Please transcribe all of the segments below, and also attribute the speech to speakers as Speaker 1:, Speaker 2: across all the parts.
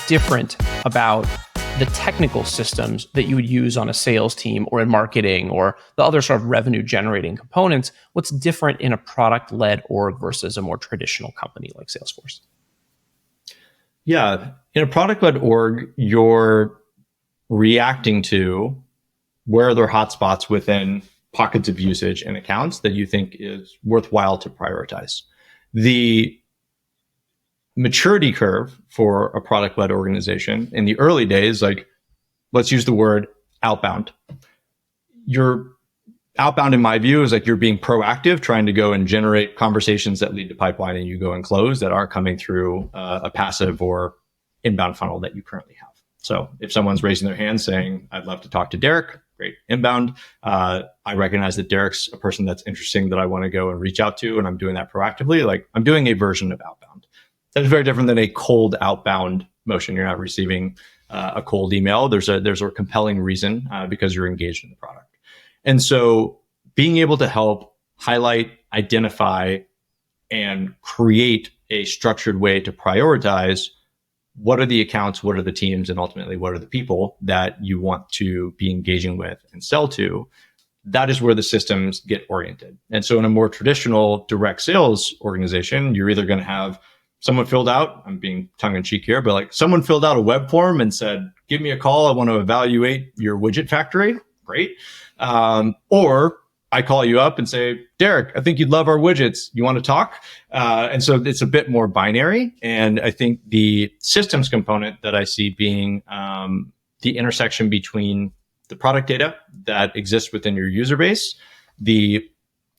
Speaker 1: different about the technical systems that you would use on a sales team or in marketing or the other sort of revenue generating components? What's different in a product-led org versus a more traditional company like Salesforce?
Speaker 2: Yeah, in a product-led org, you're reacting to where are there hotspots within pockets of usage and accounts that you think is worthwhile to prioritize. The maturity curve for a product-led organization in the early days, like let's use the word outbound. Your outbound, in my view, is like you're being proactive, trying to go and generate conversations that lead to pipeline and you go and close that aren't coming through a passive or inbound funnel that you currently have. So if someone's raising their hand saying, I'd love to talk to Derek, great, inbound. I recognize that Derek's a person that's interesting that I want to go and reach out to, and I'm doing that proactively. Like I'm doing a version of outbound. That is very different than a cold outbound motion. You're not receiving a cold email. There's a compelling reason because you're engaged in the product. And so being able to help highlight, identify, and create a structured way to prioritize what are the accounts, what are the teams, and ultimately what are the people that you want to be engaging with and sell to, that is where the systems get oriented. And so in a more traditional direct sales organization, you're either going to have someone filled out, I'm being tongue in cheek here, but like someone filled out a web form and said, give me a call. I want to evaluate your widget factory. Great. Or I call you up and say, Derek, I think you'd love our widgets. You want to talk? And so it's a bit more binary. And I think the systems component that I see being the intersection between the product data that exists within your user base, the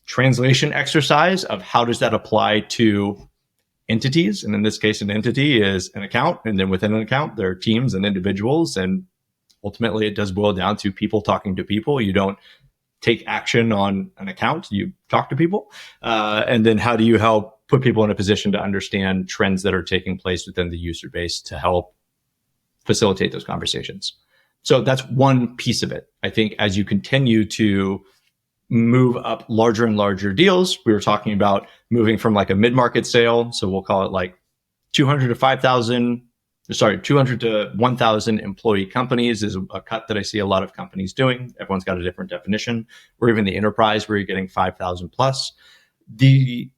Speaker 2: translation exercise of how does that apply to entities. And in this case, an entity is an account. And then within an account, there are teams and individuals. And ultimately, it does boil down to people talking to people. You don't take action on an account, you talk to people. And then how do you help put people in a position to understand trends that are taking place within the user base to help facilitate those conversations? So that's one piece of it. I think as you continue to move up larger and larger deals, we were talking about moving from like a mid-market sale. So we'll call it like 200 to 1,000 employee companies is a cut that I see a lot of companies doing. Everyone's got a different definition. Or even the enterprise where you're getting 5,000 plus. The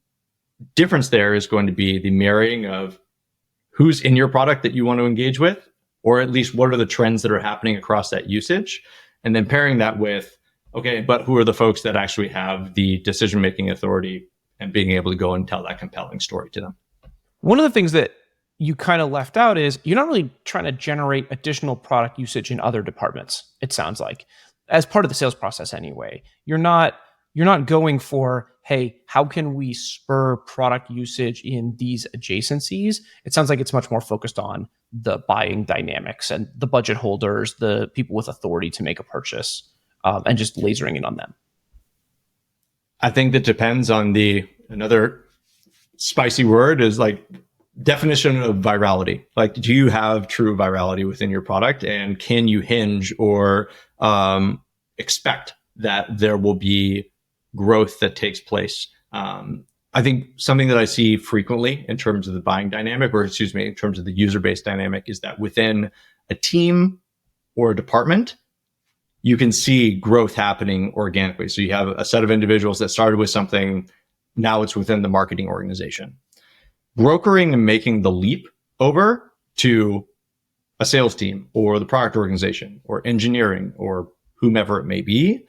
Speaker 2: difference there is going to be the marrying of who's in your product that you want to engage with, or at least what are the trends that are happening across that usage, and then pairing that with, okay, but who are the folks that actually have the decision-making authority and being able to go and tell that compelling story to them.
Speaker 1: One of the things that you kind of left out is you're not really trying to generate additional product usage in other departments, it sounds like, as part of the sales process anyway. You're not going for, hey, how can we spur product usage in these adjacencies? It sounds like it's much more focused on the buying dynamics and the budget holders, the people with authority to make a purchase, and just lasering in on them.
Speaker 2: I think that depends on another spicy word is like definition of virality. Like, do you have true virality within your product, and can you hinge or expect that there will be growth that takes place? I think something that I see frequently in terms of the buying dynamic, in terms of the user base dynamic, is that within a team or a department, you can see growth happening organically. So you have a set of individuals that started with something, now it's within the marketing organization. Brokering and making the leap over to a sales team or the product organization or engineering or whomever it may be,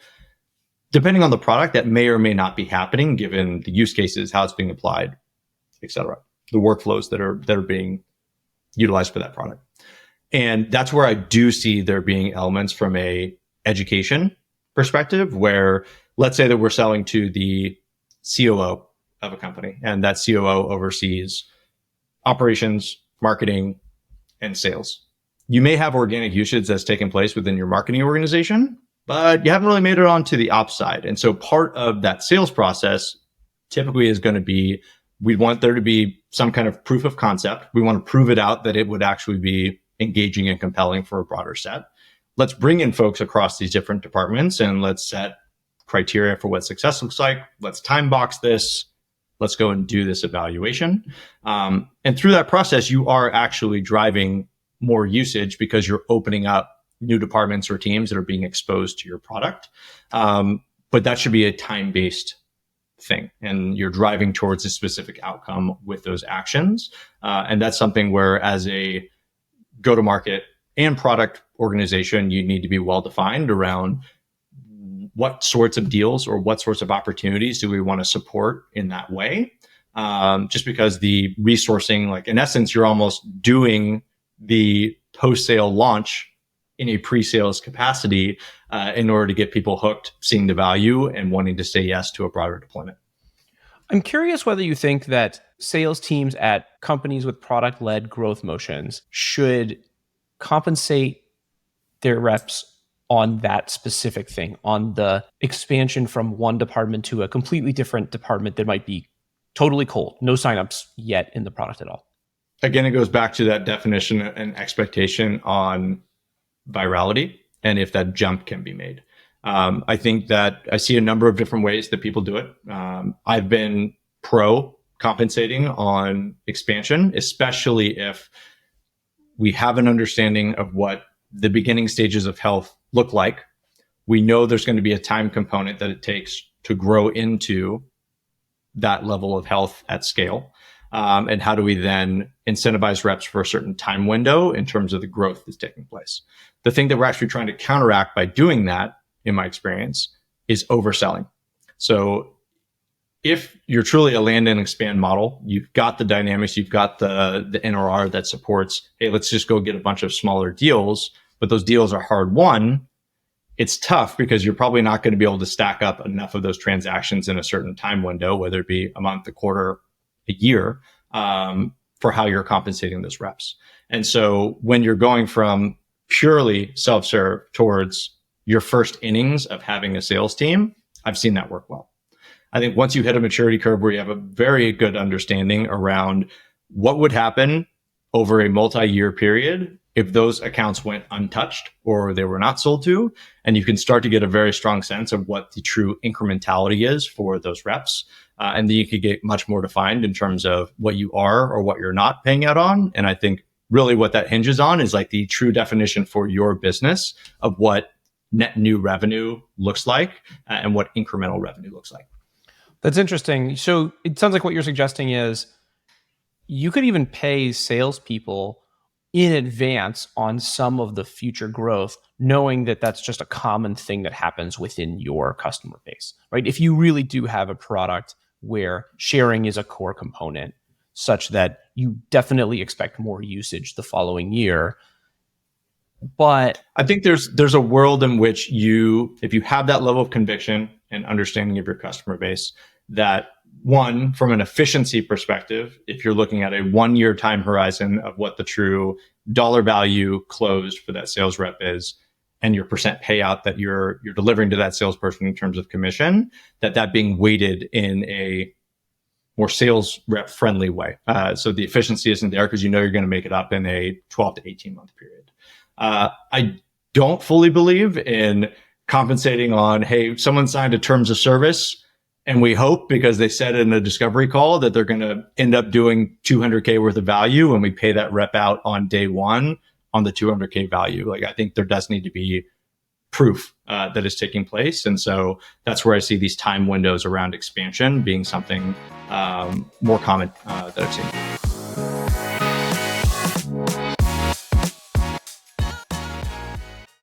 Speaker 2: depending on the product, that may or may not be happening given the use cases, how it's being applied, et cetera, the workflows that are being utilized for that product. And that's where I do see there being elements from a education perspective, where let's say that we're selling to the COO of a company, and that COO oversees operations, marketing, and sales. You may have organic usage that's taken place within your marketing organization, but you haven't really made it onto the ops side. And so part of that sales process typically is going to be, we want there to be some kind of proof of concept. We want to prove it out that it would actually be engaging and compelling for a broader set. Let's bring in folks across these different departments and let's set criteria for what success looks like. Let's time box this. Let's go and do this evaluation. And through that process, you are actually driving more usage because you're opening up new departments or teams that are being exposed to your product. But that should be a time-based thing, and you're driving towards a specific outcome with those actions. And that's something where, as a go-to-market and product organization, you need to be well-defined around what sorts of deals or what sorts of opportunities do we want to support in that way. Just because the resourcing, like in essence, you're almost doing the post-sale launch in a pre-sales capacity in order to get people hooked, seeing the value, and wanting to say yes to a broader deployment.
Speaker 1: I'm curious whether you think that sales teams at companies with product-led growth motions should compensate their reps on that specific thing, on the expansion from one department to a completely different department that might be totally cold, no signups yet in the product at all.
Speaker 2: Again, it goes back to that definition and expectation on virality and if that jump can be made. I think that I see a number of different ways that people do it. I've been pro compensating on expansion, especially if we have an understanding of what the beginning stages of health look like. We know there's going to be a time component that it takes to grow into that level of health at scale. And how do we then incentivize reps for a certain time window in terms of the growth that's taking place? The thing that we're actually trying to counteract by doing that, in my experience, is overselling. So if you're truly a land and expand model, you've got the dynamics, you've got the NRR that supports, hey, let's just go get a bunch of smaller deals, but those deals are hard won. It's tough because you're probably not going to be able to stack up enough of those transactions in a certain time window, whether it be a month, a quarter, a year, for how you're compensating those reps. And so when you're going from purely self-serve towards your first innings of having a sales team, I've seen that work well. I think once you hit a maturity curve where you have a very good understanding around what would happen over a multi-year period if those accounts went untouched or they were not sold to, and you can start to get a very strong sense of what the true incrementality is for those reps. And then you could get much more defined in terms of what you are or what you're not paying out on. And I think really what that hinges on is like the true definition for your business of what net new revenue looks like and what incremental revenue looks like.
Speaker 1: That's interesting. So it sounds like what you're suggesting is you could even pay salespeople in advance on some of the future growth, knowing that that's just a common thing that happens within your customer base, right? If you really do have a product where sharing is a core component, such that you definitely expect more usage the following year. But
Speaker 2: I think there's a world in which if you have that level of conviction and understanding of your customer base, that one, from an efficiency perspective, if you're looking at a 1-year time horizon of what the true dollar value closed for that sales rep is, and your percent payout that you're delivering to that salesperson in terms of commission, that being weighted in a more sales rep friendly way. So the efficiency isn't there because you know you're going to make it up in a 12 to 18 month period. I don't fully believe in compensating on, hey, someone signed a terms of service and we hope because they said in a discovery call that they're going to end up doing $200K worth of value and we pay that rep out on day one on the $200K value. Like, I think there does need to be proof that is taking place. And so that's where I see these time windows around expansion being something more common that I've seen.